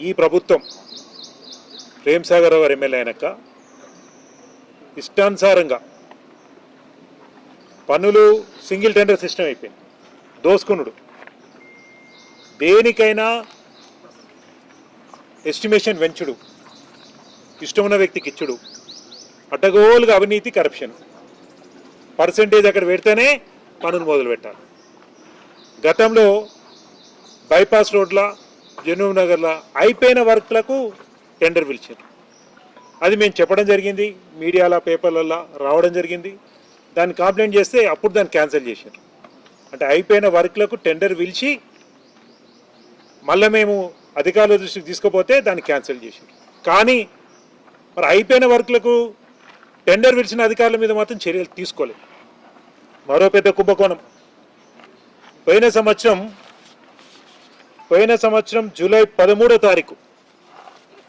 ఈ ప్రభుత్వం ప్రేమ్సాగర్ గారు ఎమ్మెల్యే అయినాక ఇష్టానుసారంగా పన్నులు సింగిల్ టెండర్ సిస్టమ్ అయిపోయింది. దోసుకునుడు, దేనికైనా ఎస్టిమేషన్ వెంచుడు, ఇష్టమున్న వ్యక్తికి ఇచ్చుడు, అడ్డగోలుగా అవినీతి, కరప్షన్, పర్సంటేజ్ అక్కడ పెడితేనే పనులు మొదలు పెట్టాలి. గతంలో బైపాస్ రోడ్ల, జనూబ్ నగర్ల అయిపోయిన వర్క్లకు టెండర్ పిలిచారు. అది మేము చెప్పడం జరిగింది, మీడియాలో పేపర్లలో రావడం జరిగింది. దాన్ని కంప్లైంట్ చేస్తే అప్పుడు దాన్ని క్యాన్సిల్ చేశారు. అంటే అయిపోయిన వర్క్లకు టెండర్ పిలిచి మళ్ళీ మేము అధికారుల దృష్టికి తీసుకుపోతే దాన్ని క్యాన్సిల్ చేశారు. కానీ మరి అయిపోయిన వర్క్లకు టెండర్ పిలిచిన అధికారుల మీద మాత్రం చర్యలు తీసుకోలేదు. మరో పెద్ద కుంభకోణం. పోయిన సంవత్సరం జూలై 13వ తారీఖు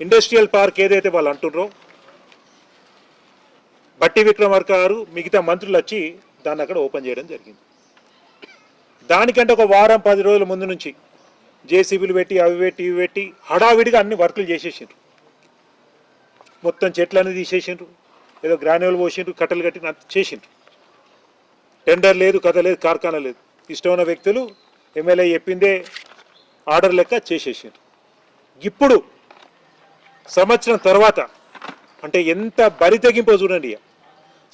ఇండస్ట్రియల్ పార్క్ ఏదైతే వాళ్ళు అంటున్నారో, బట్టి విక్రమార్క గారు మిగతా మంత్రులు వచ్చి దాన్ని అక్కడ ఓపెన్ చేయడం జరిగింది. దానికంటే ఒక వారం 10 రోజుల ముందు నుంచి జేసీబీలు పెట్టి అవి పెట్టి ఇవి పెట్టి హడావిడిగా అన్ని వర్కులు చేసేసిండ్రు. మొత్తం చెట్లన్నీ తీసేసిండ్రు, ఏదో గ్రాన్యువల్ పోసిండ్రు, కట్టలు కట్టి చేసిండ్రు. టెండర్ లేదు, కథ లేదు, కార్ఖానా లేదు. ఇష్టమైన వ్యక్తులు ఎమ్మెల్యే చెప్పిందే ఆర్డర్ లెక్క చేసేసిండ్రు. ఇప్పుడు సంవత్సరం తర్వాత, అంటే ఎంత బరి తెగింపో చూడండి,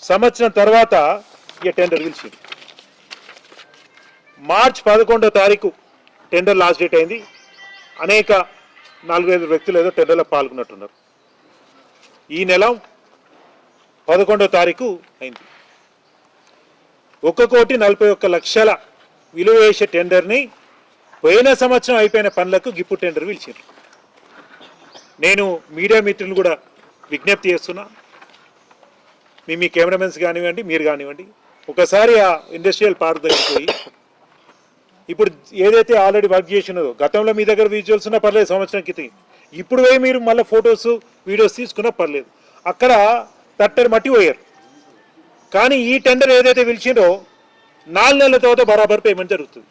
సంవత్సరం తర్వాత ఇక టెండర్ పిలిచింది. మార్చి 11వ తారీఖు టెండర్ లాస్ట్ డేట్ అయింది. అనేక 4-5 వ్యక్తులు ఏదో టెండర్లో పాల్గొన్నట్టున్నారు. ఈ నెల 11వ తారీఖు అయింది. 1,41,00,00,000 విలువ వేసే టెండర్ని పోయిన సంవత్సరం అయిపోయిన పనులకు గిప్పు టెండర్ పిలిచారు. నేను మీడియా మిత్రులు కూడా విజ్ఞప్తి చేస్తున్నా, మీ కెమెరామెన్స్ కానివ్వండి, మీరు కానివ్వండి, ఒకసారి ఆ ఇండస్ట్రియల్ పార్క్ దగ్గరికి పోయి, ఇప్పుడు ఏదైతే ఆల్రెడీ వర్క్ చేసినదో, గతంలో మీ దగ్గర విజువల్స్ ఉన్నా పర్లేదు, సంవత్సరం క్రితం, ఇప్పుడు పోయి మీరు మళ్ళీ ఫొటోస్ వీడియోస్ తీసుకున్నా పర్లేదు, అక్కడ తట్టరి మట్టి పోయారు. కానీ ఈ టెండర్ ఏదైతే పిలిచిందో 4 నెలల తర్వాత బరాబర్ పేమెంట్ జరుగుతుంది.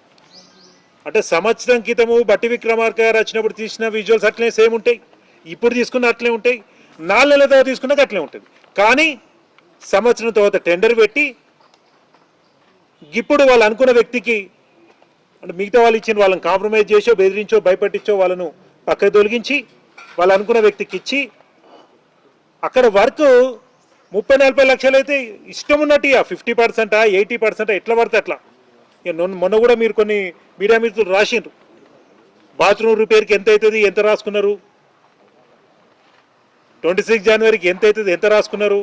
అంటే సంవత్సరం క్రితము బట్టి విక్రమార్క గారు వచ్చినప్పుడు తీసిన విజువల్స్ అట్లనే సేమ్ ఉంటాయి, ఇప్పుడు తీసుకున్న అట్లే ఉంటాయి, 4 నెలల తర్వాత తీసుకున్నాక అట్లే ఉంటుంది. కానీ సంవత్సరం తర్వాత టెండర్ పెట్టి ఇప్పుడు వాళ్ళు అనుకున్న వ్యక్తికి, అంటే మిగతా వాళ్ళు ఇచ్చిన వాళ్ళని కాంప్రమైజ్ చేసో, బెదిరించో, భయపట్టించో వాళ్ళను పక్కకు తొలగించి వాళ్ళు అనుకున్న వ్యక్తికి ఇచ్చి అక్కడ వర్క్ 30-40 లక్షలు అయితే ఇష్టం ఉన్నట్టు 50%, 80% ఎట్లా పడితే అట్లా. మొన్న కూడా మీరు కొన్ని మీడియా మిత్రులు రాసిండ్రు, బాత్రూమ్ రిపేర్కి ఎంత అవుతుంది, ఎంత రాసుకున్నారు, 26 జనవరికి ఎంత అవుతుంది, ఎంత రాసుకున్నారు,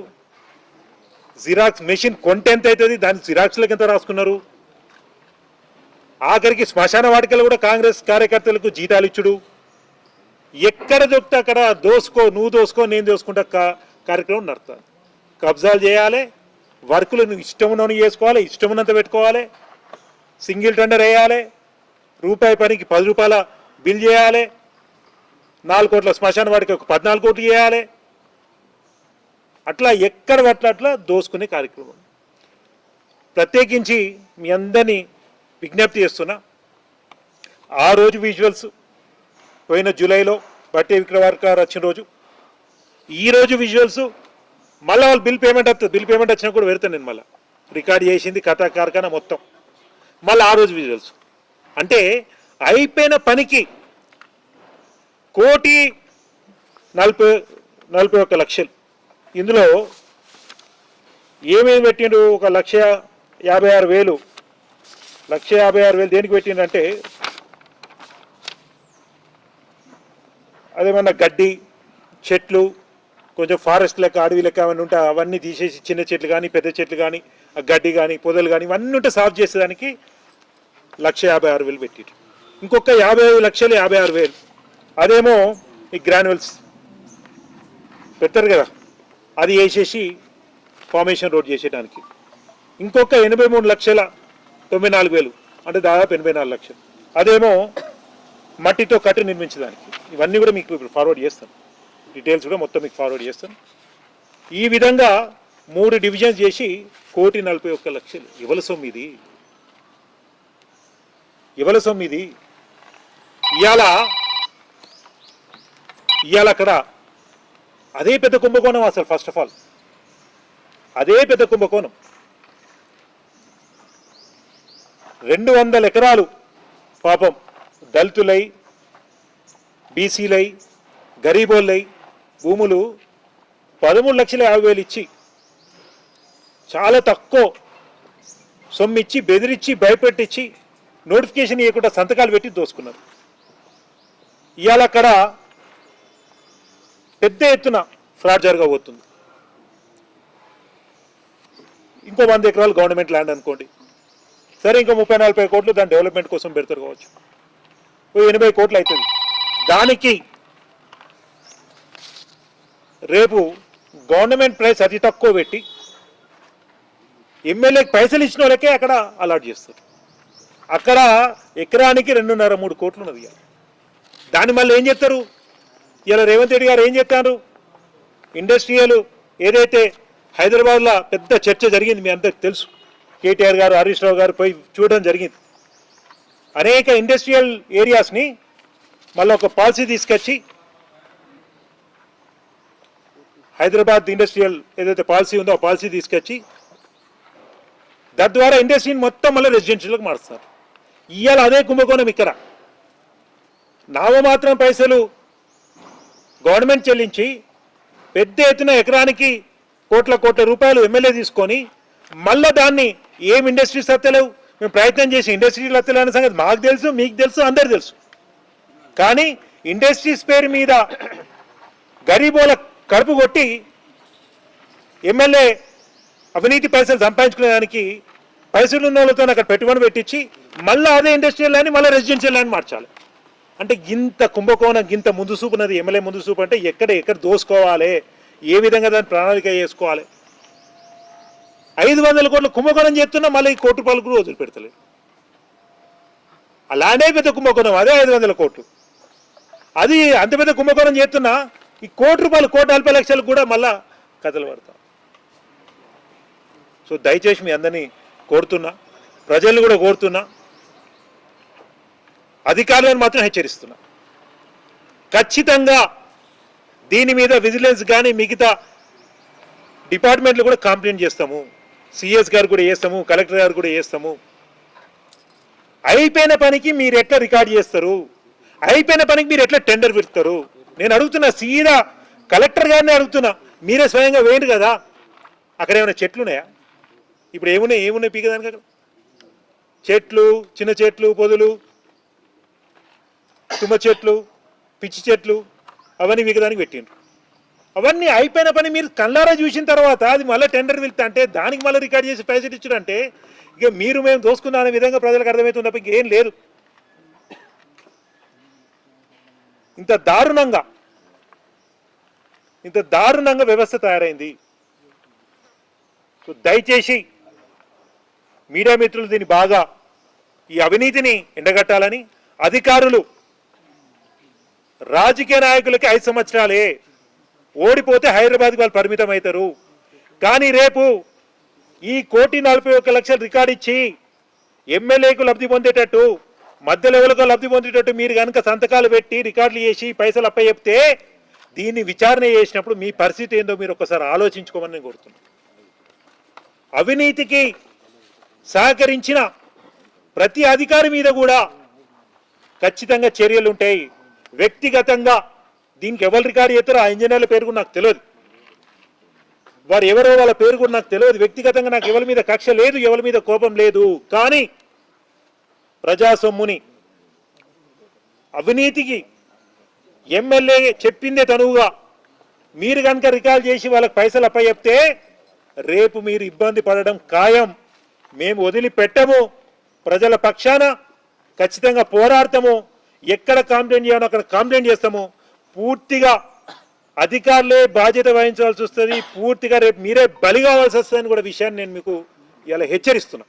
జిరాక్స్ మెషిన్ కొంటే ఎంత అవుతుంది, దాని జిరాక్స్లకు ఎంత రాసుకున్నారు, ఆఖరికి శ్మశాన వాటికలు కూడా కాంగ్రెస్ కార్యకర్తలకు జీతాలు ఇచ్చుడు, ఎక్కడ దొరికితే అక్కడ దోసుకో, నువ్వు దోసుకో, నేను దోసుకుంటా కార్యక్రమం నడుతుంది. కబ్జాలు చేయాలి, వర్కులు నువ్వు ఇష్టమున్నవి చేసుకోవాలి, ఇష్టమున్నంత పెట్టుకోవాలి, సింగిల్ టెండర్ వేయాలి, రూపాయి పనికి 10 రూపాయల బిల్ చేయాలి, 4 కోట్ల శ్మశాన వాడికి 14 కోట్లు చేయాలి. అట్లా ఎక్కడ అట్లా దోసుకునే కార్యక్రమం. ప్రత్యేకించి మీ అందరినీ విజ్ఞప్తి చేస్తున్నా, ఆ రోజు విజువల్స్ పోయిన జూలైలో బట్టి విక్రమార్క గారు వచ్చిన రోజు, ఈరోజు విజువల్స్ మళ్ళీ వాళ్ళు బిల్ పేమెంట్ వస్తుంది, బిల్ పేమెంట్ వచ్చినా కూడా పెడతాను నేను, మళ్ళీ రికార్డ్ చేసింది కథా కార్ఖానా మొత్తం, మళ్ళీ ఆ రోజు విజువల్స్. అంటే అయిపోయిన పనికి 1,41,00,000. ఇందులో ఏమేమి పెట్టిండ్రు? 1,56,000. 1,56,000 దేనికి పెట్టిండ్రంటే, అదేమన్నా గడ్డి, చెట్లు, కొంచెం ఫారెస్ట్ లెక్క, అడవి లెక్క అవన్నీ ఉంటే అవన్నీ తీసేసి చిన్న చెట్లు కానీ పెద్ద చెట్లు కానీ గడ్డి కానీ పొదలు కానీ ఇవన్నీ ఉంటే సాఫ్ చేసేదానికి 1,56,000 పెట్టిరు. ఇంకొక 55,56,000 అదేమో ఈ గ్రాన్యువల్స్ పెడతారు కదా, అది వేసేసి ఫార్మేషన్ రోడ్ చేసేయడానికి. ఇంకొక 83,94,000 అంటే దాదాపు 84 లక్షలు అదేమో మట్టితో కట్టి నిర్మించడానికి. ఇవన్నీ కూడా మీకు ఇప్పుడు ఫార్వర్డ్ చేస్తాను, డీటెయిల్స్ కూడా మొత్తం మీకు ఫార్వర్డ్ చేస్తాను. ఈ విధంగా 3 డివిజన్స్ చేసి 1,41,00,000 ఇవాళ ఇవాళ అక్కడ అదే పెద్ద కుంభకోణం అసలు. ఫస్ట్ ఆఫ్ ఆల్ అదే పెద్ద కుంభకోణం. 200 ఎకరాలు పాపం దళితులై, బీసీలై, గరీబోళ్ళై భూములు 13,50,000 ఇచ్చి, చాలా తక్కువ సొమ్మిచ్చి, బెదిరించి, భయపెట్టించి, నోటిఫికేషన్ ఇవ్వకుండా సంతకాలు పెట్టి దోసుకున్నారు. ఇవాళ అక్కడ పెద్ద ఎత్తున ఫ్రాడ్ జరగబోతుంది. ఇంకో 100 ఎకరాలు గవర్నమెంట్ ల్యాండ్ అనుకోండి, సరే ఇంకో 30-40 కోట్లు దాని డెవలప్మెంట్ కోసం పెడతారు కావచ్చు, 80 కోట్లు అవుతుంది. దానికి రేపు గవర్నమెంట్ ప్రైస్ అతి తక్కువ పెట్టి ఎమ్మెల్యేకి పైసలు ఇచ్చిన వాళ్ళకే అక్కడ అలాట్ చేస్తారు. అక్కడ ఎకరానికి 2.5-3 కోట్లు ఉన్నది. దాన్ని మళ్ళీ ఏం చేస్తారు? ఇలా రేవంత్ రెడ్డి గారు ఏం చెప్తారు? ఇండస్ట్రియల్ ఏదైతే హైదరాబాద్లో పెద్ద చర్చ జరిగింది, మీ అందరికి తెలుసు. కేటీఆర్ గారు, హరీష్ రావు గారు పోయి చూడడం జరిగింది. అనేక ఇండస్ట్రియల్ ఏరియాస్ని మళ్ళీ ఒక పాలసీ తీసుకొచ్చి, హైదరాబాద్ ఇండస్ట్రియల్ ఏదైతే పాలసీ ఉందో ఆ పాలసీ తీసుకొచ్చి తద్వారా ఇండస్ట్రీని మొత్తం మళ్ళీ రెసిడెన్షియల్కి మారుస్తారు. ఇవాళ అదే కుంభకోణం ఇక్కడ. నామమాత్రం పైసలు గవర్నమెంట్ చెల్లించి పెద్ద ఎత్తున ఎకరానికి కోట్ల రూపాయలు ఎమ్మెల్యే తీసుకొని మళ్ళీ దాన్ని ఏం ఇండస్ట్రీస్ వస్తలేవు, మేము ప్రయత్నం చేసి ఇండస్ట్రీలు వస్తలేవు అనే సంగతి మాకు తెలుసు, మీకు తెలుసు, అందరు తెలుసు. కానీ ఇండస్ట్రీస్ పేరు మీద గరీబోల కడుపు కొట్టి ఎమ్మెల్యే అవినీతి పైసలు సంపాదించుకునేదానికి పైసలు ఉన్న వాళ్ళతో అక్కడ పెట్టుబడి పెట్టించి మళ్ళీ అదే ఇండస్ట్రియల్ ల్యాండ్ మళ్ళీ రెసిడెన్షియల్ ల్యాండ్ మార్చాలి. అంటే ఇంత కుంభకోణం, ఇంత ముందు చూపు ఉన్నది ఎమ్మెల్యే ముందు చూపు. అంటే ఎక్కడ దోసుకోవాలి, ఏ విధంగా దాన్ని ప్రణాళిక చేసుకోవాలి. 500 కోట్లు కుంభకోణం చేస్తున్నా మళ్ళీ ₹1 కోటి కూడా వదిలిపెడతలేదు. అలానే పెద్ద కుంభకోణం, అదే 500 కోట్లు. అది అంత పెద్ద కుంభకోణం చేస్తున్నా ఈ ₹1 1,40,00,000 కూడా మళ్ళా కథలు పడతాం. సో దయచేసి మీ అందరినీ కోరుతున్నా, ప్రజల్ని కూడా కోరుతున్నా, అధికారులను మాత్రం హెచ్చరిస్తున్నా. ఖచ్చితంగా దీని మీద విజిలెన్స్ కానీ మిగతా డిపార్ట్మెంట్లు కూడా కంప్లైంట్ చేస్తాము. సిఎస్ గారు కూడా చేస్తాము, కలెక్టర్ గారు కూడా చేస్తాము. అయిపోయిన పనికి మీరు ఎట్లా రికార్డ్ చేస్తారు, అయిపోయిన పనికి మీరు ఎట్లా టెండర్ పెడతారు? నేను అడుగుతున్నా, సీదా కలెక్టర్ గారిని అడుగుతున్నా. మీరే స్వయంగా వేయండి కదా. అక్కడ ఏమైనా చెట్లు ఉన్నాయా? ఇప్పుడు ఏమున్నాయి పీకదానికి? అక్కడ చెట్లు, చిన్న చెట్లు, పొదలు, తుమ్మ చెట్లు, పిచ్చి చెట్లు అవన్నీ పీకదానికి పెట్టిండ్రు. అవన్నీ అయిపోయిన పని మీరు కళ్ళారా చూసిన తర్వాత అది మళ్ళీ టెండర్ వెళ్తా అంటే దానికి మళ్ళీ రికార్డ్ చేసి పైసలు ఇచ్చారంటే ఇక మేము దోసుకున్న అనే విధంగా ప్రజలకు అర్థమవుతున్నప్ప ఇంకేం లేదు. ఇంత దారుణంగా వ్యవస్థ తయారైంది. సో దయచేసి మీడియా మిత్రులు దీన్ని బాగా ఈ అవినీతిని ఎండగట్టాలని, అధికారులు రాజకీయ నాయకులకి 5 సంవత్సరాలే, ఓడిపోతే హైదరాబాద్కి వాళ్ళు పరిమితం అవుతారు. కానీ రేపు ఈ ₹1,41,00,000 రికార్డు ఇచ్చి ఎమ్మెల్యేకు లబ్ధి పొందేటట్టు, మధ్య లెవెల్కు లబ్ధి పొందేటట్టు మీరు కనుక సంతకాలు పెట్టి రికార్డులు చేసి పైసలు అప్పచెప్తే దీన్ని విచారణ చేసినప్పుడు మీ పరిస్థితి ఏందో మీరు ఒకసారి ఆలోచించుకోమని నేను కోరుతున్నాను. అవినీతికి సహకరించిన ప్రతి అధికారి మీద కూడా ఖచ్చితంగా చర్యలు ఉంటాయి. వ్యక్తిగతంగా దీనికి ఎవరు రికార్డు చేస్తారో ఆ ఇంజనీర్ల పేరు కూడా నాకు తెలియదు, వారు ఎవరో వాళ్ళ పేరు కూడా నాకు తెలియదు. వ్యక్తిగతంగా నాకు ఎవరి మీద కక్ష లేదు, ఎవరి మీద కోపం లేదు. కానీ ప్రజాసొమ్ముని అవినీతికి ఎమ్మెల్యే చెప్పిందే తనువుగా మీరు కనుక రికార్డు చేసి వాళ్ళకి పైసలు అప్పచెప్తే రేపు మీరు ఇబ్బంది పడడం ఖాయం. మేము వదిలిపెట్టము, ప్రజల పక్షాన ఖచ్చితంగా పోరాడతాము. ఎక్కడ కంప్లైంట్ చేయాలో అక్కడ కంప్లైంట్ చేస్తాము. పూర్తిగా అధికారులే బాధ్యత వహించాల్సి వస్తుంది. పూర్తిగా రేపు మీరే బలి కావాల్సి వస్తుందని కూడా విషయాన్ని నేను మీకు ఇలా హెచ్చరిస్తున్నా.